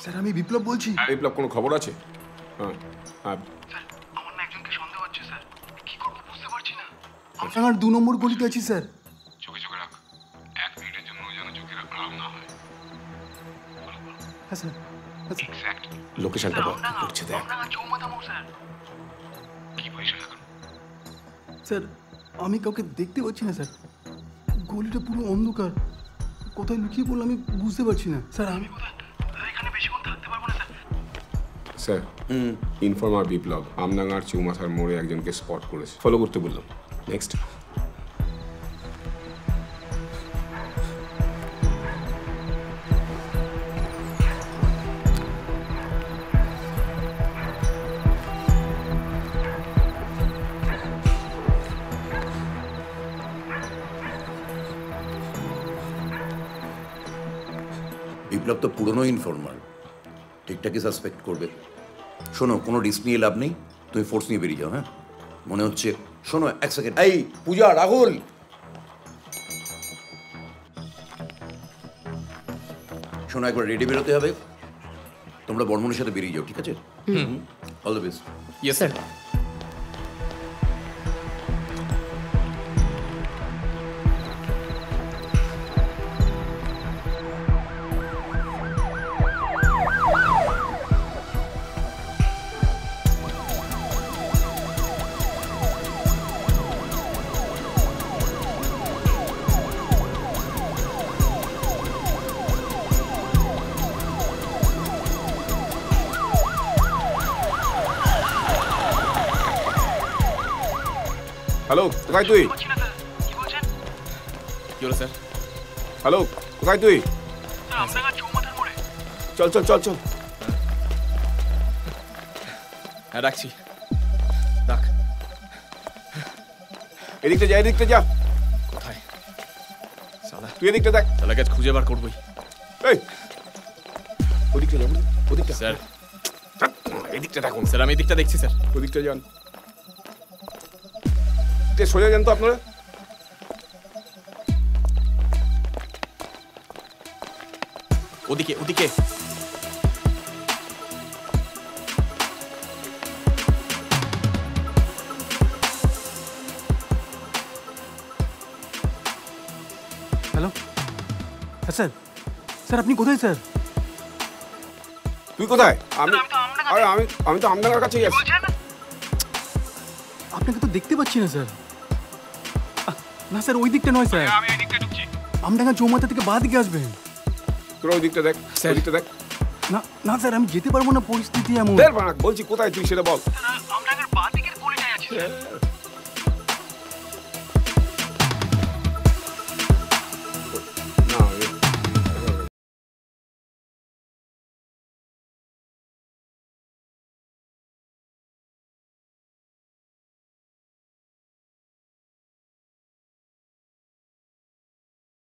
Sir আমি বিপ্লব বলছি। বিপ্লব কোনো খবর আছে? হ্যাঁ স্যার আমার না একজনকে সন্দেহ হচ্ছে স্যার, কি করবো বুঝতে পারছি না। আমডাঙ্গার 2 নম্বর গলিতে আছি স্যার। চোখে চোখে রাখ, 1 মিনিটের জন্য যেন চোখে আড়াল না হয়। হ্যাঁ স্যার। এক্স্যাক্ট লোকেশনটা বল, কি করছে দেখ। আমডাঙ্গা চৌমাথা মোড় স্যার। কি পজিশন এখন? স্যার আমি কাউকে দেখতে পাচ্ছি না স্যার, গলিটা পুরো অন্ধকার, কোথায় লুকিয়ে পড়লাম আমি বুঝতে পারছি না স্যার। আমি এখানে বেশিক্ষণ থাকতে পারবো না স্যার। স্যার ইনফর্মার বিপ্লব আমডাঙ্গার চৌমাথার মোড়ে একজনকে স্পট করেছে, ফলো করতে বললাম। নেক্সট। বিপ্লব তো পুরনো ইনফর্মার, ঠিকঠাকই সাসপেক্ট করবে। শোনো, কোনো রিস্ক নিয়ে লাভ নেই, তুমি ফোর্স নিয়ে বেরিয়ে যাও। হ্যাঁ মনে হচ্ছে, শোনো 1 সেকেন্ড, এই পূজা, রাহুল, শোনো একবার রেডি বেরোতে হবে, তোমরা বর্মনের সাথে বেরিয়ে যাও, ঠিক আছে? All the best. Yes sir. Hello, কোথায় তুই? কি হলো স্যার? হ্যালো, কোথায় তুই? চল চল চল চল। হ্যাঁ রাখছি, রাখ। এদিকটা যা, এদিকটা যা। কোথায়? সালা তুই এদিকটা দেখ। তাহলে কাজ খুঁজে বার করবোই। এই ওদিকটা যাবো, ওদিকটা। স্যার এদিকটা দেখুন। স্যার আমি এদিকটা দেখছি স্যার। ওদিকটা যান, সোজা যান তো আপনারা। ওদিকে ওদিকে। Hello sir. স্যার আপনি কোথায় স্যার? তুই কোথায়? আমি আরে আমি তো আমডাঙ্গার কাছেই আছি। আপনাকে তো দেখতে পাচ্ছি না স্যার। না স্যার ওই দিকটা নয় স্যার, আমি এই দিকটা ঢুকছি। আমডাঙ্গা চৌমাথা থেকে বাঁ দিকে আসবেন। তোরা ওই দিকটা দেখ, স্যার। ওদিকটা দেখ। না না স্যার আমি যেতে পারবো না, পরিস্থিতি এমন। দেখ বাড়া, বলছি কোথায় তুই সেটা বল। আমডাঙ্গার বাঁ দিকের গলিটায় আছি স্যার।